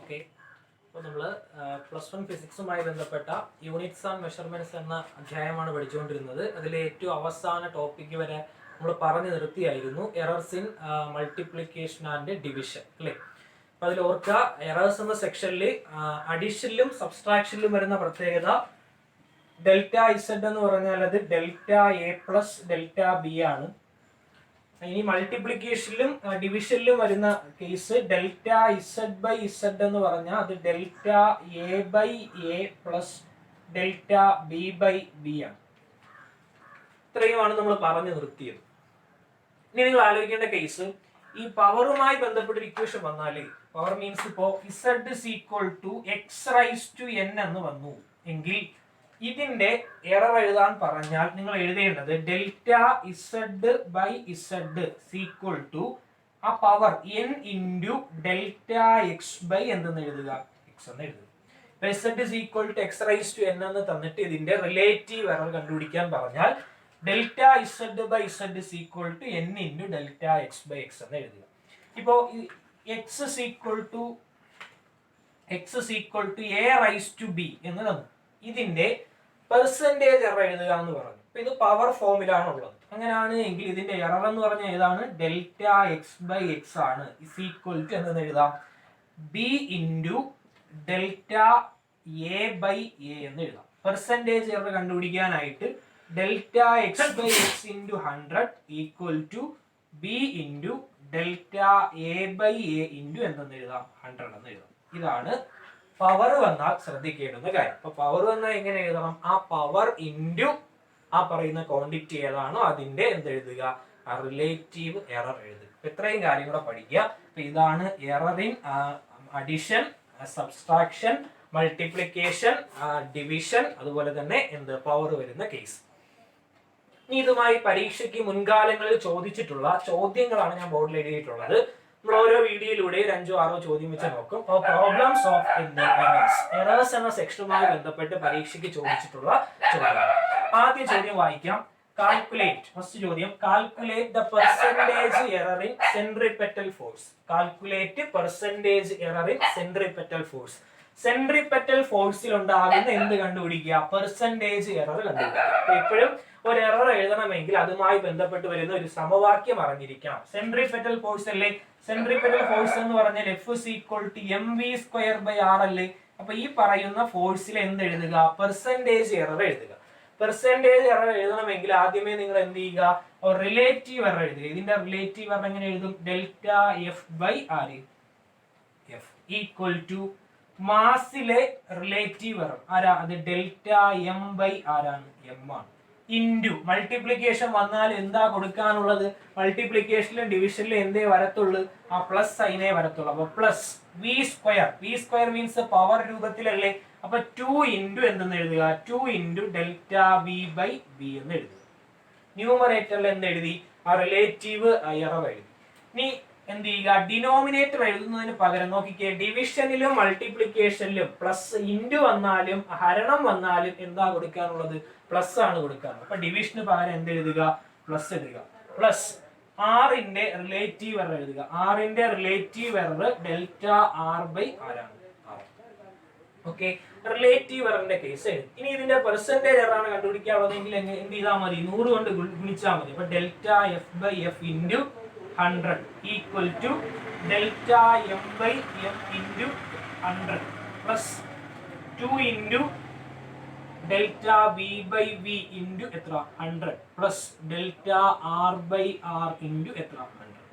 Okay, അപ്പോൾ നമ്മൾ +1 ഫിസിക്സുമായി ബന്ധപ്പെട്ട യൂണിറ്റ്സ് ആൻഡ് മെഷർമെന്റ്സ് എന്ന അധ്യായമാണ് പഠിച്ചുകൊണ്ടിരുന്നത്. അതിലെ ഏറ്റവും അവസാന ടോപ്പിക്ക് വരെ നമ്മൾ പറഞ്ഞു നിർത്തിയായിരുന്നു errors in multiplication and division അല്ലേ. അപ്പോൾ അതിൽ ഓർക്കുക, എറേഴ്സ് എന്ന സെക്ഷനിൽ അഡീഷനിലും സബ്സ്ട്രാക്ഷനിലും വരുന്ന പ്രത്യേകത ഡെൽറ്റ ഇസഡ് എന്ന് പറഞ്ഞാൽ അത് delta A plus delta B ആണ്. ഇനി മൾട്ടിപ്ലിക്കേഷനിലും ഡിവിഷനിലും വരുന്ന case delta Z by Z എന്ന് പറഞ്ഞാൽ അത് delta A by A plus delta B by B ആണ്. ഇത്രയുമാണ് നമ്മൾ പറഞ്ഞു നിർത്തിയത്. ഇനി നിങ്ങൾ ആലോചിക്കേണ്ട കേസ്, ഈ പവറുമായി ബന്ധപ്പെട്ട ഇക്വേഷൻ വന്നാല് പവർ മീൻസ് ഇപ്പോ Z is equal to X raise to N എന്ന് വന്നു എങ്കിൽ ഇതിന്റെ എറർ എഴുതാൻ പറഞ്ഞാൽ നിങ്ങൾ എഴുതേണ്ടത് delta Z by Z equal to ആ power N into delta X by എന്തെന്ന് എഴുതുക, എക്സ് എന്ന് എഴുതുക. Z is equal to X raise to N എന്ന് തന്നിട്ട് ഇതിന്റെ റിലേറ്റീവ് എറർ കണ്ടുപിടിക്കാൻ പറഞ്ഞാൽ delta Z by Z is equal to N into delta X by X എന്ന് എഴുതുക. ഇപ്പോ x is equal to a raise to b എന്ന് തന്നു. ഇതിന്റെ പെർസെന്റേജ് എറർ എഴുതുക എന്ന് പറഞ്ഞു. അപ്പൊ ഇത് പവർ ഫോമിലാണ് ഉള്ളത്. അങ്ങനെയാണ് എങ്കിൽ ഇതിന്റെ എറർ എന്ന് പറഞ്ഞാൽ ഏതാണ്? ഡെൽറ്റ എക്സ് ബൈ എക്സ് ആണ്. ഇസ് ഈക്വൽ ടു എന്ന് എഴുതാം B into delta A by A എന്ന് എഴുതാം. പെർസെന്റേജ് എറർ കണ്ടുപിടിക്കാനായിട്ട് delta X by X into 100 equal to B into delta A by A into എന്തെന്ന് എഴുതാം? 100 എന്ന് എഴുതാം. ഇതാണ് പവർ വന്നാൽ ശ്രദ്ധിക്കേണ്ടുന്ന കാര്യം. അപ്പൊ പവർ വന്നാൽ എങ്ങനെ എഴുതണം? ആ പവർ ഇൻറ്റു ആ പറയുന്ന ക്വാണ്ടിറ്റി ഏതാണോ അതിന്റെ എന്തെഴുതുക? ആ റിലേറ്റീവ് എറർ എഴുതുക. ഇത്രയും കാര്യം കൂടെ പഠിക്കുക. അപ്പൊ ഇതാണ് error in addition, subtraction, multiplication, division, അതുപോലെ തന്നെ എന്ത് പവർ വരുന്ന കേസ്. ഇനി ഇതുമായി പരീക്ഷയ്ക്ക് മുൻകാലങ്ങളിൽ ചോദിച്ചിട്ടുള്ള ചോദ്യങ്ങളാണ് ഞാൻ ബോർഡിൽ എഴുതിയിട്ടുള്ളത്. നമ്മൾ ഓരോ വീഡിയോയിലൂടെ 5-6 ചോദ്യം വെച്ച് നോക്കും. അപ്പോൾ പ്രോബ്ലംസ് ഓഫ് എറേഴ്സ് എന്ന സെക്ഷനുമായി ബന്ധപ്പെട്ട് പരീക്ഷയ്ക്ക് ചോദിച്ചിട്ടുള്ള ചോദ്യങ്ങൾ. ആദ്യ ചോദ്യം വായിക്കാം. കാൽക്കുലേറ്റ്, ഫസ്റ്റ് ചോദ്യം, calculate the percentage error in centripetal force. Calculate percentage error in centripetal force. Centripetal ഫോഴ്സിൽ ഉണ്ടാകുന്ന എന്ത് കണ്ടുപിടിക്കുക? പെർസെന്റേജ് എറർ കണ്ടുപിടിക്കുക. എപ്പോഴും ഒരു എറർ എഴുതണമെങ്കിൽ അതുമായി ബന്ധപ്പെട്ട് വരുന്ന ഒരു സമവാക്യം അറിഞ്ഞിരിക്കണം. സെൻട്രിപെറ്റൽ ഫോഴ്സ് അല്ലേ? സെൻട്രിപെറ്റൽ ഫോഴ്സ് എന്ന് പറഞ്ഞാൽ f is equal to m v square by r അല്ലേ? അപ്പൊ ഈ പറയുന്ന ഫോഴ്സിൽ എന്ത് എഴുതുക? പെർസെന്റേജ് എറർ എഴുതുക. പെർസെന്റേജ് എറർ എഴുതണമെങ്കിൽ ആദ്യമേ നിങ്ങൾ എന്ത് ചെയ്യുക? റിലേറ്റീവ് എറർ എഴുതുക. ഇതിന്റെ റിലേറ്റീവ് എറർ എങ്ങനെ എഴുതും? Delta F by R F equal to മാസിലെ റിലേറ്റീവ് എറർ ആരാ? അത് ഡെൽറ്റ എം ബൈ ആരാണ്? എം ആണ്. ഇൻറ്റു മൾട്ടിപ്ലിക്കേഷൻ വന്നാൽ എന്താ കൊടുക്കാനുള്ളത്? മൾട്ടിപ്ലിക്കേഷനിലും ഡിവിഷനിലും എന്തേ വരത്തുള്ളൂ? ആ പ്ലസ് സൈനേ വരത്തുള്ളൂ. അപ്പൊ plus V square. V square means power രൂപത്തിലല്ലേ? അപ്പൊ 2 ഇൻറ്റു എന്തെന്ന് എഴുതുക? 2 into delta V by B എന്ന് എഴുതുക. ന്യൂമറേറ്ററിൽ എന്ത് എഴുതി? ആ റിലേറ്റീവ് എറർ എഴുതി. ഇനി എന്ത് ചെയ്യുക? ഡിനോമിനേറ്റർ എഴുതുന്നതിന് പകരം നോക്കിക്കേ, ഡിവിഷനിലും മൾട്ടിപ്ലിക്കേഷനിലും പ്ലസ് ഇൻറ്റു വന്നാലും ഹരണം വന്നാലും എന്താ കൊടുക്കാനുള്ളത്? പ്ലസ് ആണ് കൊടുക്കാനുള്ളത്. അപ്പൊ ഡിവിഷന് പകരം എന്ത് എഴുതുക? പ്ലസ് എഴുതുക. പ്ലസ് ആറിന്റെ റിലേറ്റീവ് എറർ എഴുതുക. ആറിന്റെ relative error delta R by ആരാണ്? ഓക്കെ, റിലേറ്റീവ് എററിന്റെ കേസ് എഴുതി. ഇനി ഇതിന്റെ പെർസെന്റേജ് എറർ ആണ് കണ്ടുപിടിക്കാനുള്ളതെങ്കിൽ എന്ത് ചെയ്താൽ മതി? 100 കൊണ്ട് ഗുണിച്ചാൽ മതി. അപ്പൊ delta F by f into 100 equal to delta M by m into 100 plus 2 into delta B by v into എത്ര? 100 plus delta R by R into എത്ര? 100.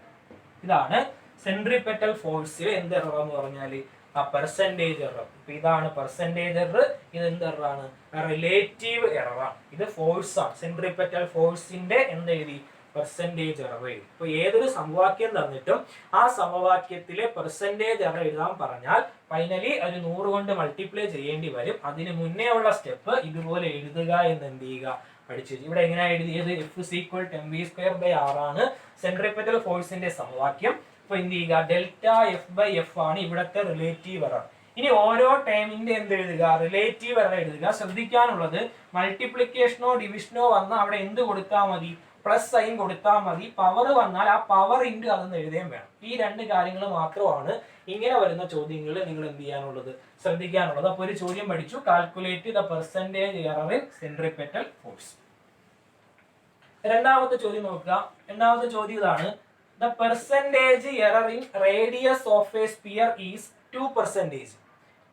ഇതാണ് സെൻട്രിപെറ്റൽ ഫോഴ്സിൽ എന്ത് എറർ എന്ന് പറഞ്ഞാല്? ആ പെർസെന്റേജ് എറർ. ഇതാണ് പെർസെന്റേജ് എറർ. ഇത് എന്ത് എററാണ്? റിലേറ്റീവ് എററാണ്. ഇത് ഫോഴ്സ് ആണ്. സെൻട്രിപെറ്റൽ ഫോഴ്സിന്റെ എന്ത് എഴുതി? പെർസെന്റേജ് എറർ എഴുതി. ഇപ്പൊ ഏതൊരു സമവാക്യം തന്നിട്ടും ആ സമവാക്യത്തിലെ പെർസെന്റേജ് എറർ എഴുതാൻ പറഞ്ഞാൽ ഫൈനലി അത് 100 കൊണ്ട് മൾട്ടിപ്ലൈ ചെയ്യേണ്ടി വരും. അതിന് മുന്നേ ഉള്ള സ്റ്റെപ്പ് ഇതുപോലെ എഴുതുക എന്ന് എന്ത് ചെയ്യുക? പഠിച്ചു. ഇവിടെ എങ്ങനെയാ എഴുതിയത്? F is equal to m v square by r ആണ് സെൻട്രിപെറ്റൽ ഫോഴ്സിന്റെ സമവാക്യം. അപ്പൊ എന്ത് ചെയ്യുക? ഡെൽറ്റ എഫ് ബൈ എഫ് ആണ് ഇവിടത്തെ റിലേറ്റീവ് എറർ. ഇനി ഓരോ ടേമിന്റെ എന്ത് എഴുതുക? റിലേറ്റീവ് എറർ എഴുതുക. ശ്രദ്ധിക്കാനുള്ളത്, മൾട്ടിപ്ലിക്കേഷനോ ഡിവിഷനോ വന്നാൽ അവിടെ എന്ത് കൊടുത്താൽ മതി? പ്ലസ് സൈൻ കൊടുത്താൽ മതി. പവർ വന്നാൽ ആ പവർ ഇൻറ്റു അതെന്ന് എഴുതുകയും വേണം. ഈ രണ്ട് കാര്യങ്ങൾ മാത്രമാണ് ഇങ്ങനെ വരുന്ന ചോദ്യങ്ങളിൽ നിങ്ങൾ എന്ത് ചെയ്യാനുള്ളത്, ശ്രദ്ധിക്കാനുള്ളത്. അപ്പോൾ ഒരു ചോദ്യം പഠിച്ചു, calculate the percentage error in centripetal force. രണ്ടാമത്തെ ചോദ്യം നോക്കുക. രണ്ടാമത്തെ ചോദ്യം ഇതാണ്, the percentage error in radius of a sphere is 2%.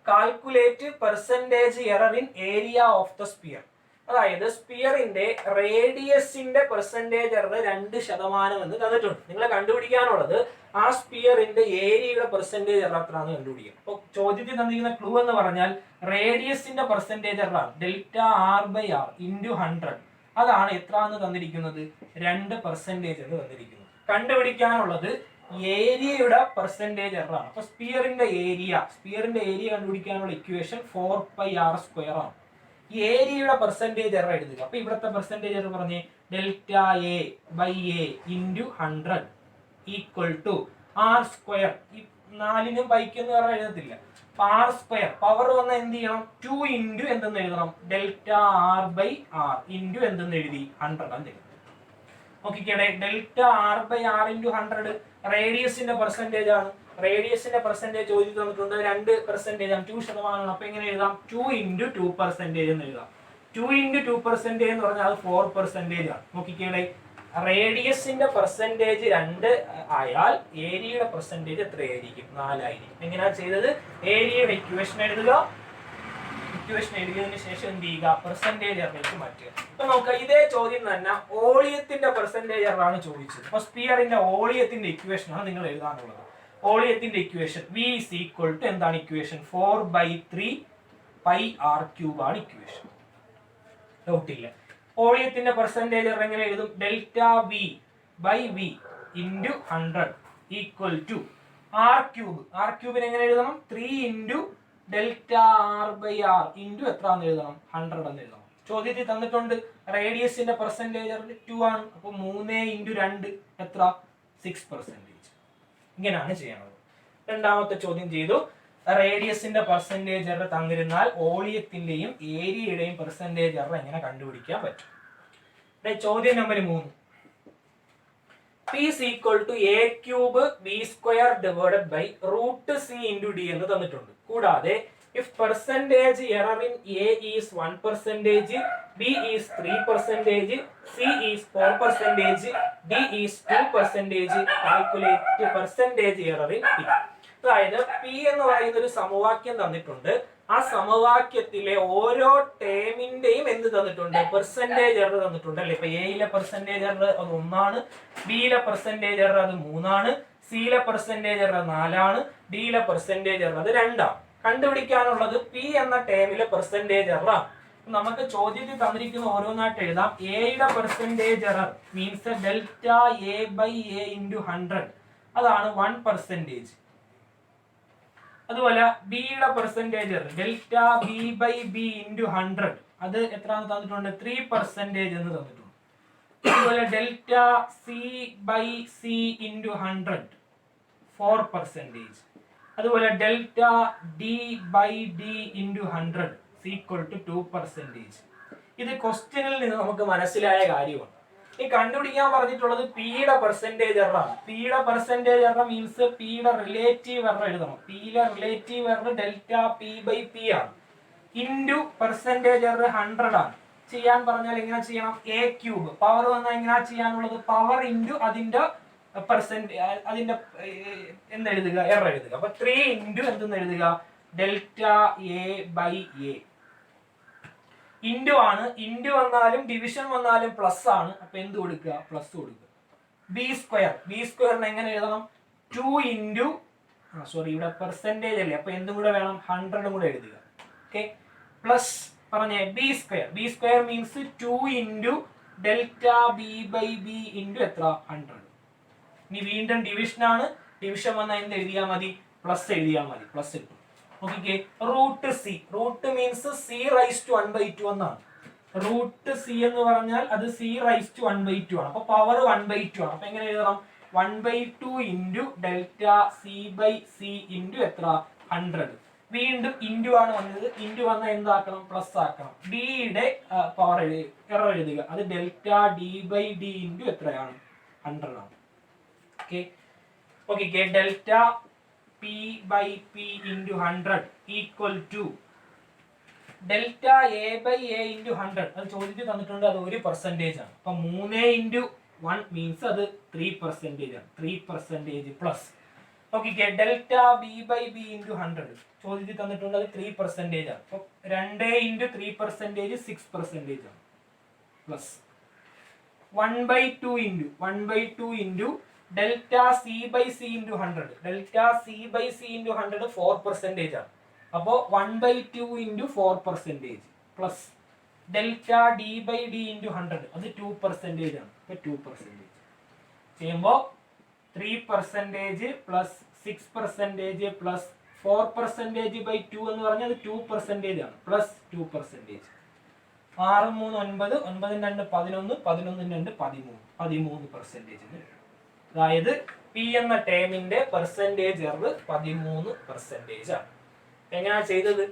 Calculate percentage error in area of the sphere. അതായത് സ്പിയറിന്റെ റേഡിയസിന്റെ പെർസെന്റേജ് എറർ 2% എന്ന് തന്നിട്ടുണ്ട്. നിങ്ങൾ കണ്ടുപിടിക്കാനുള്ളത് ആ സ്പിയറിന്റെ ഏരിയയുടെ പെർസെന്റേജ് എറർ എത്രയാണെന്ന് കണ്ടുപിടിക്കുക. അപ്പോൾ ചോദ്യത്തിൽ തന്നിരിക്കുന്ന ക്ലൂ എന്ന് പറഞ്ഞാൽ റേഡിയസിന്റെ പെർസെന്റേജ് എറർ ആണ് delta R by R into 100. അതാണ് എത്ര എന്ന് തന്നിരിക്കുന്നത്, 2% എന്ന് തന്നിരിക്കുന്നത്. കണ്ടുപിടിക്കാനുള്ളത് ഏരിയയുടെ പെർസെന്റേജ് എറർ ആണ്. അപ്പൊ സ്പിയറിന്റെ ഏരിയ കണ്ടുപിടിക്കാനുള്ള ഇക്വേഷൻ 4πr² ആണ്. ഈ ഏരിയയുടെ പെർസെന്റേജ് എറർ എഴുതുക. അപ്പൊ ഇവിടുത്തെ പെർസെന്റേജ് എറർ പറഞ്ഞേ delta A by A into 100 equal to r². ഈ 4നും പൈക്കൊന്നും എറർ എഴുതത്തില്ല. r². പവർ വന്ന എന്ത് ചെയ്യണം, 2 ഇൻറ്റു എന്തെന്ന് എഴുതണം, delta R by R into എന്തെന്ന് എഴുതി 100 എന്ന് എഴുതി. നോക്കിക്കേ, delta R by R into 100 റേഡിയസിന്റെ പെർസെന്റേജ് ആണ്. റേഡിയസിന്റെ പെർസെന്റേജ് ചോദിച്ചു തന്നിട്ടുണ്ട്, 2% ആണ്, 2%. അപ്പൊ എങ്ങനെ എഴുതാം, 2 ഇൻറ്റു 2% എന്ന് എഴുതാം. 2 ഇൻറ്റു 2% എന്ന് പറഞ്ഞാൽ അത് 4% ആണ്. നോക്കിക്കേ, റേഡിയസിന്റെ പെർസെന്റേജ് 2 ആയാൽ ഏരിയയുടെ പെർസെന്റേജ് എത്രയായിരിക്കും, 4 ആയിരിക്കും. എങ്ങനെയാ ചെയ്തത്, ഏരിയയുടെ ഇക്വേഷൻ എഴുതുക. ഇക്വേഷൻ എഴുതിയതിനു ശേഷം എന്ത് ചെയ്യുക, പെർസെന്റേജ് എററിലേക്ക് മാറ്റുക. അപ്പൊ നോക്കുക, ഇതേ ചോദ്യം തന്നെ വോളിയത്തിന്റെ പെർസെന്റേജ് എറർ ആണ് ചോദിച്ചത്. അപ്പൊ സ്പിയറിന്റെ വോളിയത്തിന്റെ ഇക്വേഷൻ ആണ് നിങ്ങൾ എഴുതാനുള്ളത്. വോളിയത്തിന്റെ equation V is equal to എന്താണ് ഇക്വേഷൻ, 4/3 πr³ ആണ് ഇക്വേഷൻ. ഡൗട്ടില്ല. വോളിയത്തിന്റെ പെർസെന്റേജ് എറർ എങ്ങനെ എഴുതും, delta V by V into 100 equal to r³ r³ എങ്ങനെ എഴുതണം, 3 into delta R by R into എത്രന്ന് എഴുതണം, 100 എന്ന് എഴുതണം. ചോദ്യത്തിൽ തന്നിട്ടുണ്ട് റേഡിയസിന്റെ പെർസെന്റേജ് എറർ 2 ആണ്. അപ്പൊ 3 ഇൻറ്റു 2 എത്ര, 6%. ഇങ്ങനെയാണ് ചെയ്യണത്. രണ്ടാമത്തെ ചോദ്യം ചെയ്തു, റേഡിയസിന്റെ പെർസെന്റേജ് എറർ തന്നിരുന്നാൽ വോളിയത്തിന്റെയും ഏരിയയുടെയും പെർസെന്റേജ് എറർ എങ്ങനെ കണ്ടുപിടിക്കാൻ പറ്റും. ചോദ്യം number 3, P is equal to a³ b² divided by √c into d എന്ന് തന്നിട്ടുണ്ട്. കൂടാതെ if percentage error in A is 1%, B is 3%, C is 4%, D is 2%, calculate percentage error in P. അതായത് P എന്ന് പറയുന്ന ഒരു സമവാക്യം തന്നിട്ടുണ്ട്. ആ സമവാക്യത്തിലെ ഓരോ ടേമിന്റെയും എന്ത് തന്നിട്ടുണ്ട്, പെർസെന്റേജ് എറർ തന്നിട്ടുണ്ട് അല്ലെ. ഇപ്പൊ എയിലെ പെർസെന്റേജ് എറർ അത് 1 ആണ്, ബിയിലെ പെർസെന്റേജ് എറർ അത് 3 ആണ്, സിയിലെ പെർസെന്റേജ് എറർ 4 ആണ്, ഡിയിലെ പെർസെന്റേജ് എറർ അത് 2 ആണ്. കണ്ടുപിടിക്കാനുള്ളത് പി എന്ന ടേമിലെ പെർസെന്റേജ് എറർ ആണ്. നമുക്ക് ചോദ്യത്തിൽ തന്നിരിക്കുന്ന ഓരോന്നായിട്ട് എഴുതാം. എയുടെ percentage error means delta A by A into 100 അതാണ് 1%. അതുപോലെ ബിയുടെ percentage error delta B by b into 100 അത് എത്രയാണ് തന്നിട്ടുണ്ട്, 3% എന്ന് തന്നിട്ടുണ്ട്. അതുപോലെ delta c by c into 100 4%. അതുപോലെ delta d by d into 100 equal to 2%. ഇത് ക്വസ്റ്റ്യനിൽ നിന്ന് നമുക്ക് മനസ്സിലായ കാര്യമാണ്. ഈ കണ്ടുപിടിക്കാൻ പറഞ്ഞിട്ടുള്ളത് പിയുടെ പെർസെന്റേജ് എറർ ആണ്. പിയുടെ പെർസെന്റേജ് എറർ മീൻസ് പിയുടെ റിലേറ്റീവ് എറർ എഴുതണം. പിയിലെ relative error delta p by p ആണ്. ഇൻറ്റു പെർസെന്റേജ് എറർ 100 ആണ്. ചെയ്യാൻ പറഞ്ഞാൽ എങ്ങനെ ചെയ്യണം, a³ പവർ വന്നാൽ എങ്ങനെയാ ചെയ്യാനുള്ളത്, പവർ ഇൻറ്റു അതിന്റെ അതിന്റെ എന്തെഴുതുക, എറർ എഴുതുക. അപ്പൊ 3 ഇൻറ്റു എന്തെന്ന് എഴുതുക, delta A by A. Into ആണ്, ഇൻറ്റു വന്നാലും ഡിവിഷൻ വന്നാലും പ്ലസ് ആണ്. അപ്പൊ എന്ത് കൊടുക്കുക, പ്ലസ് കൊടുക്കുക. b²നെ എങ്ങനെ എഴുതണം, 2 ഇൻറ്റു ഇവിടെ പെർസെന്റേജ് അല്ലേ, അപ്പൊ എന്തും കൂടെ വേണം, 100 കൂടെ എഴുതുക. ഓക്കെ, പ്ലസ് പറഞ്ഞേ b² means 2 into delta B by b into എത്ര, 100. ഇനി വീണ്ടും ഡിവിഷൻ ആണ്, ഡിവിഷൻ വന്നാൽ എന്ത് എഴുതിയാൽ മതി, പ്ലസ് എഴുതിയാൽ മതി, പ്ലസ് കിട്ടും. നോക്കിക്കേ, root c, root means c raise to 1/2 എന്നാണ്. റൂട്ട് സി എന്ന് പറഞ്ഞാൽ അത് c റൈസ് ടു 1/2 ആണ്. അപ്പൊ പവർ 1/2 ആണ്. അപ്പൊ എങ്ങനെ എഴുതണം, 1/2 into delta c by c into എത്ര, 100. വീണ്ടും ഇൻറ്റു ആണ് വന്നത്. ഇൻറ്റു വന്നാൽ എന്താക്കണം? പ്ലസ് ആക്കണം. ഡിയുടെ പവർ എറർ എഴുതുക. അത് delta d by d into എത്രയാണ്? 100 ആണ്. Okay okay delta p by p into 100 equal to delta A by A into 100. അത് ചോദിച്ചു തന്നിട്ടുണ്ട്. അത് 1% ആണ്. അപ്പൊ 3 ഇൻറ്റു 1 മീൻസ് അത് 3% ആണ്. 3% plus okay delta B by b into 100 ചോദിച്ചു തന്നിട്ടുണ്ട്. അത് 3% ആണ്. അപ്പൊ 2 ഇൻറ്റു 3% 6% ആണ്. Plus 1/2 into delta c by c into 100. Delta c by c into 100 4% ആണ്. അപ്പോൾ 1/2 into 4% plus delta d by d into 100 അത് 2% ആണ്. അപ്പോൾ 2% ചെയ്യുമ്പോൾ 3% പ്ലസ് 6% പ്ലസ് 4% ബൈ 2 എന്ന് പറഞ്ഞാൽ അത് 2% ആണ്. പ്ലസ് 2%. 6 3 9 9 2 11 11 2 13% അതായത് പി എന്ന ടേമിന്റെ പെർസെന്റേജ് എറർ 13% ആണ്. എങ്ങനെയാണ് ചെയ്തത്?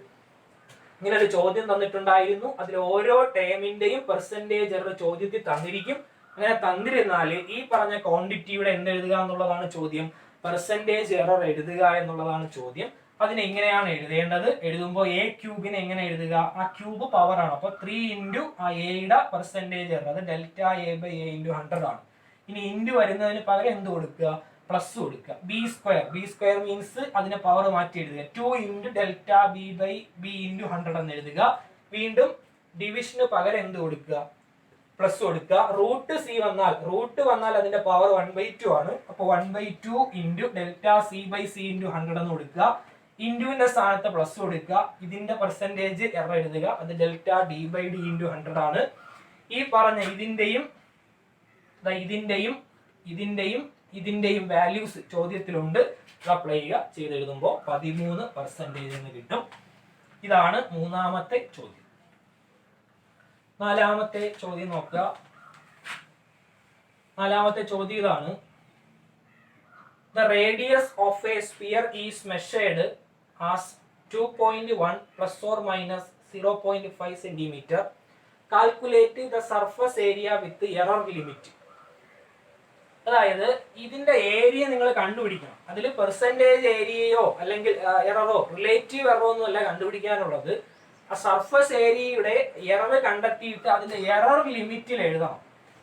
ഇങ്ങനെ ഒരു ചോദ്യം തന്നിട്ടുണ്ടായിരുന്നു. അതിൽ ഓരോ ടേമിന്റെയും പെർസെന്റേജ് എറർ ചോദ്യത്തിൽ തന്നിരിക്കും. അങ്ങനെ തന്നിരുന്നാൽ ഈ പറഞ്ഞ ക്വാണ്ടിറ്റിയുടെ എന്തെഴുതുക എന്നുള്ളതാണ് ചോദ്യം. പെർസെന്റേജ് എറർ എഴുതുക എന്നുള്ളതാണ് ചോദ്യം. അതിനെ എങ്ങനെയാണ് എഴുതേണ്ടത്? എഴുതുമ്പോൾ എ ക്യൂബിനെ എങ്ങനെ എഴുതുക? ആ ക്യൂബ് പവർ ആണ്. അപ്പൊ 3 ഇൻറ്റു ആ എയുടെ പെർസെന്റേജ് എറർ അത് delta A by A into 100 ആണ്. ഇനി ഇൻറ്റു വരുന്നതിന് പകരം എന്ത് കൊടുക്കുക? പ്ലസ് കൊടുക്കുക. ബി സ്ക്വയർ മീൻസ് അതിനെ പവർ മാറ്റി എഴുതുക. 2 into delta B by b into 100 എന്ന് എഴുതുക. വീണ്ടും ഡിവിഷന് പകരം എന്ത് കൊടുക്കുക? പ്ലസ് കൊടുക്കുക. റൂട്ട് വന്നാൽ അതിന്റെ പവർ 1/2 ആണ്. അപ്പോൾ 1/2 into delta c by c into 100 എന്ന് കൊടുക്കുക. ഇൻറ്റുവിന്റെ സ്ഥാനത്ത് പ്ലസ് കൊടുക്കുക. ഇതിന്റെ പെർസെന്റേജ് എറർ എഴുതുക. അത് delta d by d into 100 ആണ്. ഈ പറഞ്ഞ ഇതിന്റെയും വാല്യൂസ് ചോദ്യത്തിലുണ്ട്. അപ്ലൈ ചെയ്യുക. ചെയ്തെഴുതുമ്പോൾ 13% എന്ന് കിട്ടും. ഇതാണ് മൂന്നാമത്തെ ചോദ്യം. നാലാമത്തെ ചോദ്യം നോക്കുക. നാലാമത്തെ ചോദ്യം ഇതാണ്. The radius of a sphere is measured as 2.1 plus or minus 0.5 centimeter. Calculate the surface area with error limit. അതായത് ഇതിന്റെ ഏരിയ നിങ്ങൾ കണ്ടുപിടിക്കണം. അതിൽ പെർസെന്റേജ് ഏരിയയോ അല്ലെങ്കിൽ എററോ റിലേറ്റീവ് എററോ ഒന്നും അല്ല കണ്ടുപിടിക്കാനുള്ളത്. ആ സർഫസ് ഏരിയയുടെ എറർ കണ്ടെത്തിയിട്ട് അതിന്റെ എറർ ലിമിറ്റിൽ എഴുതണം.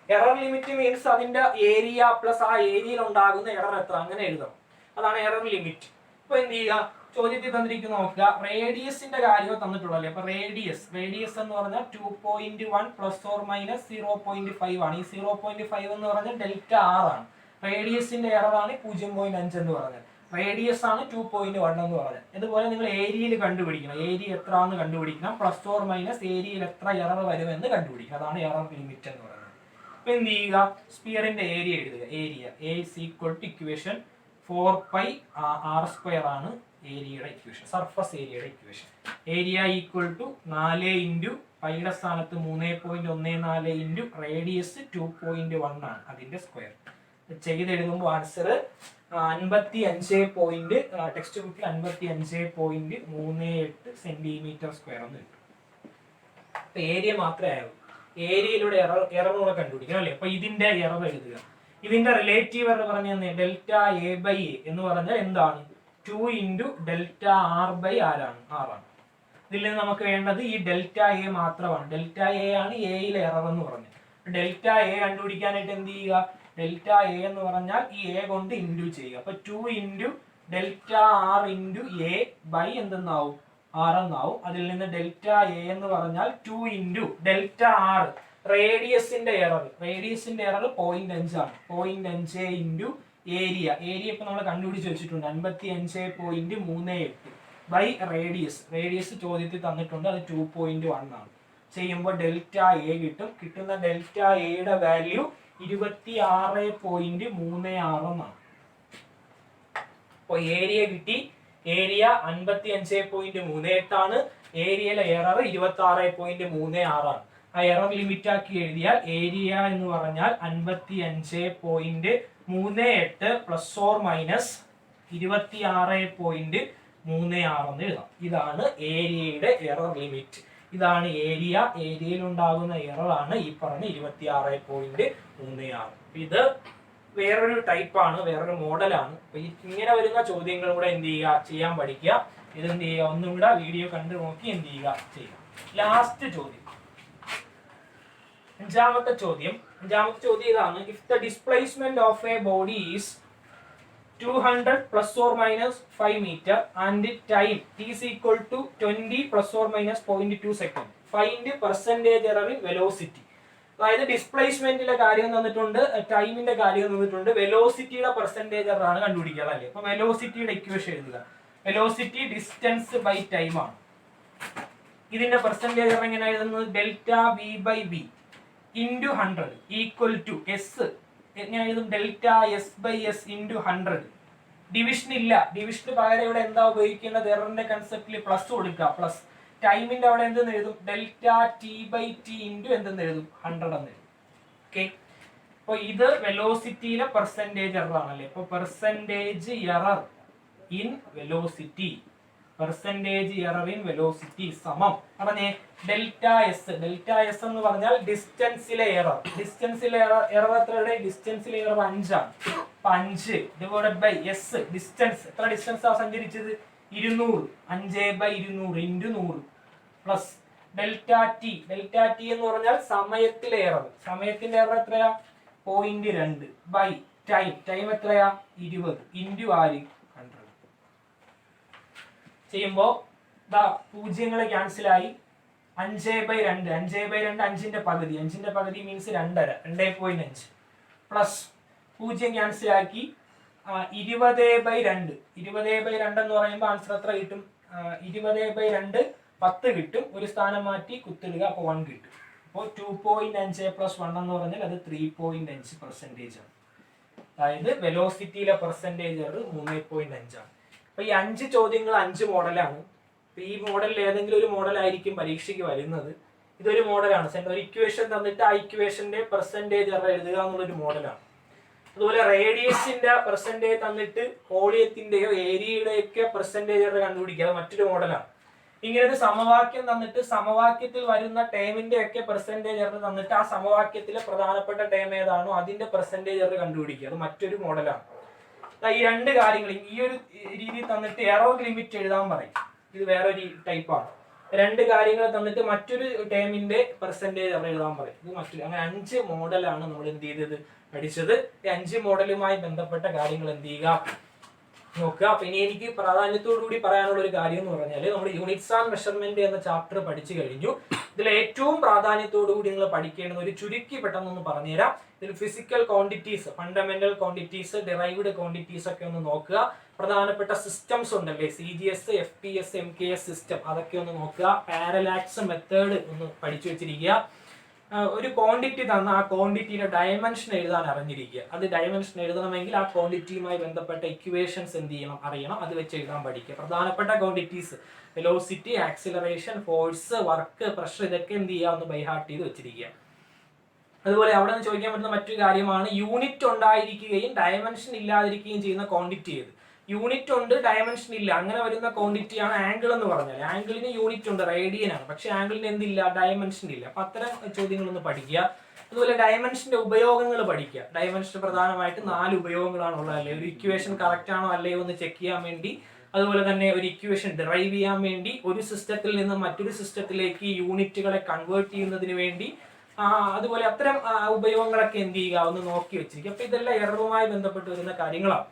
എറർ ലിമിറ്റ് മീൻസ് അതിന്റെ ഏരിയ പ്ലസ് ആ ഏരിയയിൽ ഉണ്ടാകുന്ന എറർ എത്ര അങ്ങനെ എഴുതണം. അതാണ് എറർ ലിമിറ്റ്. ഇപ്പൊ എന്ത് ചെയ്യുക? ചോദ്യത്തിൽ തന്നിരിക്കുന്ന നോക്കുക. റേഡിയസിന്റെ കാര്യമോ തന്നിട്ടുള്ളല്ലേ. അപ്പൊ റേഡിയസ് എന്ന് പറഞ്ഞാൽ 2.1 പ്ലസ് ഓർ മൈനസ് 0.5 ആണ്. ഈ 0.5 എന്ന് പറഞ്ഞാൽ ഡെൽറ്റ ആർ ആണ്. റേഡിയസിന്റെ എറർ ആണ് 0.5 എന്ന് പറഞ്ഞാൽ. റേഡിയസ് ആണ് 2.1 എന്ന് പറഞ്ഞാൽ. ഇതുപോലെ നിങ്ങൾ ഏരിയയിൽ കണ്ടുപിടിക്കണം. ഏരിയ എത്ര എന്ന് കണ്ടുപിടിക്കണം. പ്ലസ് ഓർ മൈനസ് ഏരിയയിൽ എത്ര എറർ വരുമെന്ന് കണ്ടുപിടിക്കണം. അതാണ് എറർ ലിമിറ്റ് എന്ന് പറയുന്നത്. അപ്പൊ എന്ത് ചെയ്യുക? സ്പിയറിന്റെ ഏരിയ എഴുതുക. ഏരിയ A = ഇക്വേഷൻ 4πr² ആണ് ഏരിയയുടെ ഇക്വേഷൻ. സർഫസ് ഏരിയയുടെ ഇക്വേഷൻ. ഏരിയ = 4 ഇൻറ്റു പൈയുടെ സ്ഥാനത്ത് 3.14 ഇൻറ്റു റേഡിയസ് 2.1 ആണ് അതിന്റെ സ്ക്വയർ. ചെയ്തെഴുതുമ്പോൾ ആൻസർ 55. ടെക്സ്റ്റ് ബുക്കിൽ 55.38 സെന്റിമീറ്റർ സ്ക്വയർ എന്ന് കിട്ടും. അപ്പൊ ഏരിയ മാത്രമേ ആയുള്ളൂ. ഏരിയയിലൂടെ എറർ കണ്ടുപിടിക്കണം അല്ലേ. അപ്പൊ ഇതിന്റെ എറർ എഴുതുക. ഇതിന്റെ റിലേറ്റീവ് എറർ പറഞ്ഞു തന്നെ ഡെൽറ്റ എ ബൈ എ എന്ന് പറഞ്ഞാൽ എന്താണ്? 2 ഇൻറ്റു ഡെൽറ്റ ആർ ബൈ ആറാണ്. ഇതിൽ നിന്ന് നമുക്ക് വേണ്ടത് ഈ ഡെൽറ്റ എ മാത്രമാണ്. ഡെൽറ്റ എ ആണ് എയിലെ എറർ എന്ന് പറഞ്ഞത്. ഡെൽറ്റ എ കണ്ടുപിടിക്കാനായിട്ട് എന്ത് ചെയ്യുക? ഡെൽറ്റ എ എന്ന് പറഞ്ഞാൽ ഈ എ കൊണ്ട് ഇൻറ്റു ചെയ്യുക. അപ്പൊ 2 into delta R into A by എന്തെന്നാവും? ആർ എന്നാവും. അതിൽ നിന്ന് ഡെൽറ്റ എ എന്ന് പറഞ്ഞാൽ 2 ഇൻറ്റു ഡെൽറ്റ ആർ റേഡിയസിന്റെ എറർ 0.5 ആണ്. 0.5 ഇൻറ്റു ഏരിയ ഇപ്പൊ നമ്മൾ കണ്ടുപിടിച്ച് വെച്ചിട്ടുണ്ട് 55.38 ബൈ റേഡിയസ് ചോദ്യത്തിൽ തന്നിട്ടുണ്ട്. അത് 2.1 ആണ്. ചെയ്യുമ്പോൾ ഡെൽറ്റ എ കിട്ടും. കിട്ടുന്ന ഡെൽറ്റ എയുടെ വാല്യൂ 26.36 എന്നാണ്. അപ്പൊ ഏരിയ കിട്ടി. ഏരിയ 55.38 ആണ്. ഏരിയയിലെ എറർ 26.36 ആണ്. ആ എറർ ലിമിറ്റ് ആക്കി എഴുതിയാൽ ഏരിയ എന്ന് പറഞ്ഞാൽ 55.38 പ്ലസ് ഓർ മൈനസ് 26.36 36 എന്ന് എഴുതാം. ഇതാണ് ഏരിയയുടെ എറർ ലിമിറ്റ്. ഇതാണ് ഏരിയ. ഏരിയയിൽ ഉണ്ടാകുന്ന എറർ ആണ് ഈ പറഞ്ഞ 26.36. ഇത് വേറൊരു ടൈപ്പാണ്, വേറൊരു മോഡലാണ്. അപ്പൊ ഇങ്ങനെ വരുന്ന ചോദ്യങ്ങൾ കൂടെ എന്ത് ചെയ്യുക, ചെയ്യാൻ പഠിക്കുക. ഇതെന്ത് ചെയ്യുക, ഒന്നും കൂടെ വീഡിയോ കണ്ടു നോക്കി എന്ത് ചെയ്യുക, ചെയ്യുക. ലാസ്റ്റ് ചോദ്യം, അഞ്ചാമത്തെ ചോദ്യം ഇതാണ്. If the displacement of A body is 200 plus or minus 5 meter and time t is equal to 20 plus or minus 0.2 second. Find percentage error in velocity. അതായത് ഡിസ്പ്ലേസ്മെന്റിന്റെ കാര്യം തന്നിട്ടുണ്ട്, ടൈമിന്റെ കാര്യം തന്നിട്ടുണ്ട്, വെലോസിറ്റിയുടെ പെർസെന്റേജ് എറർ ആണ് കണ്ടുപിടിക്കുക അല്ലേ. അപ്പൊ വെലോസിറ്റിയുടെ ഇക്വേഷൻ എഴുതുക. വെലോസിറ്റി ഡിസ്റ്റൻസ് ബൈ ടൈം ആണ്. ഇതിന്റെ പെർസെന്റേജ് എറർ എങ്ങനെ എഴുതുന്നത്? Delta V by v into 100 equal to s. ഞാൻ എഴുതും delta s by s into 100. Division ഇല്ല, ഡിവിഷന് പകരം ഇവിടെ എന്താ ഉപയോഗിക്കേണ്ടത്? എററിന്റെ കൺസെപ്റ്റിൽ പ്ലസ് കൊടുക്കുക. പ്ലസ് ടൈമിന്റെ അവിടെ എന്തെന്ന് എഴുതും? Delta t by t into എന്തെന്ന് എഴുതും? 100 എന്ന് എഴുതും. ഓക്കെ, അപ്പൊ ഇത് വെലോസിറ്റിയിലെ പെർസെന്റേജ് എറർ ആണല്ലേ. അപ്പൊ percentage error in velocity, percentage error in velocity സമം പറഞ്ഞേ ഡെൽറ്റ എസ്. ഡെൽറ്റ എസ് എന്ന് പറഞ്ഞാൽ ഡിസ്റ്റൻസിലെ എറർ. ഡിസ്റ്റൻസിലെ എറർ എത്രയുടെ? ഡിസ്റ്റൻസിലെ എറർ 5 ആണ്. 5 ഡിവൈഡഡ് ബൈ എസ് ഡിസ്റ്റൻസ്. എത്ര ഡിസ്റ്റൻസ് ആ സഞ്ചരിച്ചത്? 200. 5/200 into 100 plus delta T. Delta T എന്ന് പറഞ്ഞാൽ സമയത്തിലെ എറർ. സമയത്തിന്റെ എറർ എത്രയാ? 0.2 ബൈ ടൈം. ടൈം എത്രയാ? 20 ഇൻറ്റു 100 ചെയ്യുമ്പോ പൂജ്യങ്ങൾ ക്യാൻസൽ ആയി. 5/2. 5/2 5ന്റെ പകുതി. 5ന്റെ പകുതി മീൻസ് 2.5. 2.5 പ്ലസ് 0 ക്യാൻസൽ ആക്കി 20/2. 20/2 എന്ന് പറയുമ്പോൾ ആൻസർ എത്ര കിട്ടും? 20/2 10 കിട്ടും. ഒരു സ്ഥാനം മാറ്റി കുത്തിടുക, അപ്പോൾ 1 കിട്ടും. അപ്പോൾ 2.5 + 1 എന്ന് പറഞ്ഞാൽ അത് 3.5% ആണ്. അതായത് വെലോസിറ്റിയിലെ പെർസെന്റേജ് എറർ 3.5 ആണ്. അപ്പൊ ഈ 5 ചോദ്യങ്ങൾ 5 മോഡലാണ്. അപ്പൊ ഈ മോഡലിൽ ഏതെങ്കിലും ഒരു മോഡലായിരിക്കും പരീക്ഷയ്ക്ക് വരുന്നത്. ഇതൊരു മോഡലാണ്. ഒരു ഇക്വേഷൻ തന്നിട്ട് ആ ഇക്വേഷന്റെ പെർസെന്റേജ് എറർ എഴുതുക എന്നുള്ളൊരു മോഡലാണ്. അതുപോലെ റേഡിയസിന്റെ പെർസെന്റേജ് തന്നിട്ട് വോളിയത്തിന്റെയോ ഏരിയയുടെയൊക്കെ പെർസെന്റേജ് എറർ കണ്ടുപിടിക്കുക, മറ്റൊരു മോഡലാണ്. ഇങ്ങനെ ഒരു സമവാക്യം തന്നിട്ട് സമവാക്യത്തിൽ വരുന്ന ടേമിന്റെ ഒക്കെ പെർസെന്റേജ് എറർ തന്നിട്ട് ആ സമവാക്യത്തിലെ പ്രധാനപ്പെട്ട ടേം ഏതാണോ അതിന്റെ പെർസെന്റേജ് എറർ കണ്ടുപിടിക്കുക, അത് മറ്റൊരു മോഡലാണ്. ഈ 2 കാര്യങ്ങൾ ഈ ഒരു രീതിയിൽ തന്നിട്ട് എറർ ലിമിറ്റ് എഴുതാൻ പറയും. ഇത് വേറൊരു ടൈപ്പാണ്. 2 കാര്യങ്ങൾ തന്നിട്ട് മറ്റൊരു ടേമിന്റെ പെർസെന്റേജ് എറർ എഴുതാൻ പറയും. ഇത് മറ്റൊരു. അങ്ങനെ 5 മോഡലാണ് നമ്മൾ എന്ത് ചെയ്തത്, പഠിച്ചത്. ഈ 5 മോഡലുമായി ബന്ധപ്പെട്ട കാര്യങ്ങൾ എന്ത് ചെയ്യുക, നോക്കുക. അപ്പൊ ഇനി എനിക്ക് പ്രാധാന്യത്തോടു കൂടി പറയാനുള്ള ഒരു കാര്യം എന്ന് പറഞ്ഞാൽ നമ്മൾ യൂണിറ്റ്സ് ആൻഡ് മെഷർമെന്റ് എന്ന ചാപ്റ്റർ പഠിച്ചു കഴിഞ്ഞു. ഇതിൽ ഏറ്റവും പ്രാധാന്യത്തോടു കൂടി നിങ്ങൾ പഠിക്കേണ്ടത് ഒരു ചുരുക്കി പെട്ടെന്നൊന്ന് പറഞ്ഞുതരാം. ഇതിൽ physical quantities, fundamental quantities, derived quantities ഒക്കെ ഒന്ന് നോക്കുക. പ്രധാനപ്പെട്ട സിസ്റ്റംസ് ഉണ്ടല്ലേ, CGS, FPS, MKS സിസ്റ്റം, അതൊക്കെ ഒന്ന് നോക്കുക. പാരലാക്സ് മെത്തേഡ് ഒന്ന് പഠിച്ചു വെച്ചിരിക്കുക. ഒരു ക്വാണ്ടിറ്റി തന്ന ആ ക്വാണ്ടിറ്റിയുടെ ഡയമെൻഷൻ എഴുതാൻ അറിഞ്ഞിരിക്കുക. അത് ഡയമെൻഷൻ എഴുതണമെങ്കിൽ ആ ക്വാണ്ടിറ്റിയുമായി ബന്ധപ്പെട്ട ഇക്വേഷൻസ് എന്ത് ചെയ്യണം, അറിയണം. അത് വെച്ച് എഴുതാൻ പഠിക്കുക. പ്രധാനപ്പെട്ട quantities velocity, acceleration, force, work, pressure, ഇതൊക്കെ എന്ത് ചെയ്യുക, ഒന്ന് ബൈഹാർട്ട് ചെയ്ത് വെച്ചിരിക്കുക. അതുപോലെ അവിടെ നിന്ന് ചോദിക്കാൻ പറ്റുന്ന മറ്റൊരു കാര്യമാണ് യൂണിറ്റ് ഉണ്ടായിരിക്കുകയും ഡയമെൻഷൻ ഇല്ലാതിരിക്കുകയും ചെയ്യുന്ന ക്വാണ്ടിറ്റി ഏത്. യൂണിറ്റ് ഉണ്ട്, ഡയമെൻഷൻ ഇല്ല, അങ്ങനെ വരുന്ന ക്വാണ്ടിറ്റിയാണ് ആംഗിൾ എന്ന് പറഞ്ഞാൽ. ആംഗിളിന് യൂണിറ്റ് ഉണ്ട്, റേഡിയൻ ആണ്, പക്ഷെ ആംഗിളിന് എന്തില്ല, ഡയമെൻഷൻ ഇല്ല. അപ്പൊ അത്തരം ചോദ്യങ്ങളൊന്ന് പഠിക്കുക. അതുപോലെ ഡയമെൻഷന്റെ ഉപയോഗങ്ങൾ പഠിക്കുക. ഡയമെൻഷൻ പ്രധാനമായിട്ട് 4 ഉപയോഗങ്ങളാണ് ഉള്ളത് അല്ലേ. ഒരു ഇക്വേഷൻ കറക്റ്റ് ആണോ അല്ലയോ എന്ന് ചെക്ക് ചെയ്യാൻ വേണ്ടി, അതുപോലെ തന്നെ ഒരു ഇക്വേഷൻ ഡിറൈവ് ചെയ്യാൻ വേണ്ടി, ഒരു സിസ്റ്റത്തിൽ നിന്ന് മറ്റൊരു സിസ്റ്റത്തിലേക്ക് യൂണിറ്റുകളെ കൺവേർട്ട് ചെയ്യുന്നതിന് വേണ്ടി, അതുപോലെ അത്തരം ഉപയോഗങ്ങളൊക്കെ എന്ത് ചെയ്യുക, ഒന്ന് നോക്കി വെച്ചിരിക്കുക. അപ്പൊ ഇതെല്ലാം എററുമായി ബന്ധപ്പെട്ട് വരുന്ന കാര്യങ്ങളാണ്.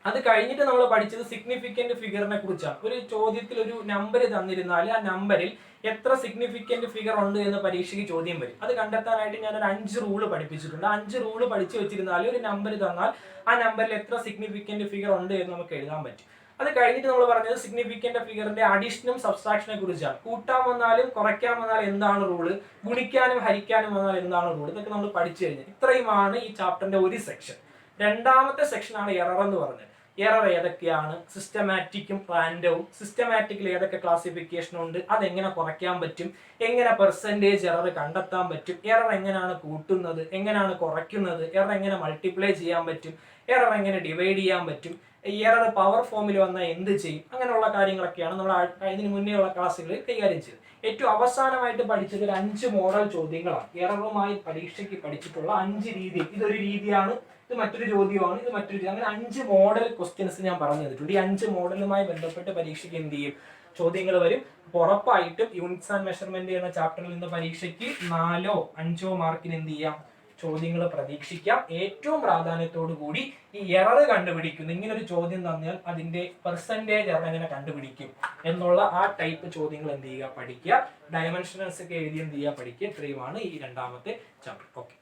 അത് കഴിഞ്ഞിട്ട് നമ്മൾ പഠിച്ചത് സിഗ്നിഫിക്കന്റ് ഫിഗറിനെ കുറിച്ചാണ്. ഒരു ചോദ്യത്തിൽ ഒരു നമ്പർ തന്നിരുന്നാൽ ആ നമ്പറിൽ എത്ര സിഗ്നിഫിക്കന്റ് ഫിഗർ ഉണ്ട് എന്ന് പരീക്ഷയ്ക്ക് ചോദ്യം വരും. അത് കണ്ടെത്താനായിട്ട് ഞാൻ ഒരു 5 റൂള് പഠിപ്പിച്ചിട്ടുണ്ട്. 5 റൂള് പഠിച്ചു വെച്ചിരുന്നാൽ ഒരു നമ്പർ തന്നാൽ ആ നമ്പറിൽ എത്ര സിഗ്നിഫിക്കന്റ് ഫിഗർ ഉണ്ട് എന്ന് നമുക്ക് എഴുതാൻ പറ്റും. അത് കഴിഞ്ഞിട്ട് നമ്മൾ പറഞ്ഞത് സിഗ്നിഫിക്കന്റ് ഫിഗറിന്റെ അഡീഷനും സബ്സ്ട്രാക്ഷനെ കുറിച്ചാണ്. കൂട്ടാൻ വന്നാലും കുറയ്ക്കാൻ വന്നാലും എന്താണ് റൂള്, ഗുണിക്കാനും ഹരിക്കാനും വന്നാൽ എന്താണ് റൂള്, ഇതൊക്കെ നമ്മൾ പഠിച്ചു കഴിഞ്ഞു. ഇത്രയുമാണ് ഈ ചാപ്റ്ററിന്റെ ഒരു സെക്ഷൻ. രണ്ടാമത്തെ സെക്ഷനാണ് എറർ എന്ന് പറഞ്ഞത്. എറർ ഏതൊക്കെയാണ്, സിസ്റ്റമാറ്റിക്കും റാൻഡവും. സിസ്റ്റമാറ്റിക്കിൽ ഏതൊക്കെ ക്ലാസിഫിക്കേഷൻ ഉണ്ട്, അതെങ്ങനെ കുറയ്ക്കാൻ പറ്റും, എങ്ങനെ പെർസെന്റേജ് എറർ കണ്ടെത്താൻ പറ്റും, എറർ എങ്ങനെയാണ് കൂട്ടുന്നത്, എങ്ങനെയാണ് കുറയ്ക്കുന്നത്, എറർ എങ്ങനെ മൾട്ടിപ്ലൈ ചെയ്യാൻ പറ്റും, എറർ എങ്ങനെ ഡിവൈഡ് ചെയ്യാൻ പറ്റും, ഈ എറർ പവർ ഫോമിൽ വന്നാൽ എന്ത് ചെയ്യും, അങ്ങനെയുള്ള കാര്യങ്ങളൊക്കെയാണ് നമ്മൾ ഇതിന് മുന്നേ ഉള്ള ക്ലാസ്സുകളിൽ കൈകാര്യം ചെയ്തത്. ഏറ്റവും അവസാനമായിട്ട് പഠിച്ചത് ഒരു 5 മോഡൽ ചോദ്യങ്ങളാണ്. എററുമായി പരീക്ഷയ്ക്ക് പഠിച്ചിട്ടുള്ള 5 രീതി. ഇതൊരു രീതിയാണ്, ഇത് മറ്റൊരു ചോദ്യമാണ്, ഇത് മറ്റൊരു രീതി. അങ്ങനെ 5 മോഡൽ ക്വസ്റ്റ്യൻസ് ഞാൻ പറഞ്ഞു തന്നിട്ടുണ്ട്. ഈ 5 മോഡലുമായി ബന്ധപ്പെട്ട് പരീക്ഷയ്ക്ക് എന്ത് ചെയ്യും, ചോദ്യങ്ങൾ വരും. ഉറപ്പായിട്ടും യൂണിറ്റ്സ് ആൻഡ് മെഷർമെന്റ് എന്ന ചാപ്റ്ററിൽ നിന്ന് പരീക്ഷയ്ക്ക് 4 or 5 മാർക്കിന് എന്ത് ചെയ്യാം, ചോദ്യങ്ങൾ പ്രതീക്ഷിക്കാം. ഏറ്റവും പ്രാധാന്യത്തോടു കൂടി ഈ എറർ കണ്ടുപിടിക്കുന്നു. ഇങ്ങനെ ഒരു ചോദ്യം തന്നാൽ അതിന്റെ പെർസെന്റേജ് എറർ എങ്ങനെ കണ്ടുപിടിക്കും എന്നുള്ള ആ ടൈപ്പ് ചോദ്യങ്ങൾ എന്ത് ചെയ്യുക, പഠിക്കുക. ഡയമെൻഷനൽസ് ഒക്കെ എഴുതി എന്ത് ചെയ്യുക, പഠിക്കുക. ഇത്രയുമാണ് ഈ രണ്ടാമത്തെ ചാപ്റ്റർ. ഓക്കെ.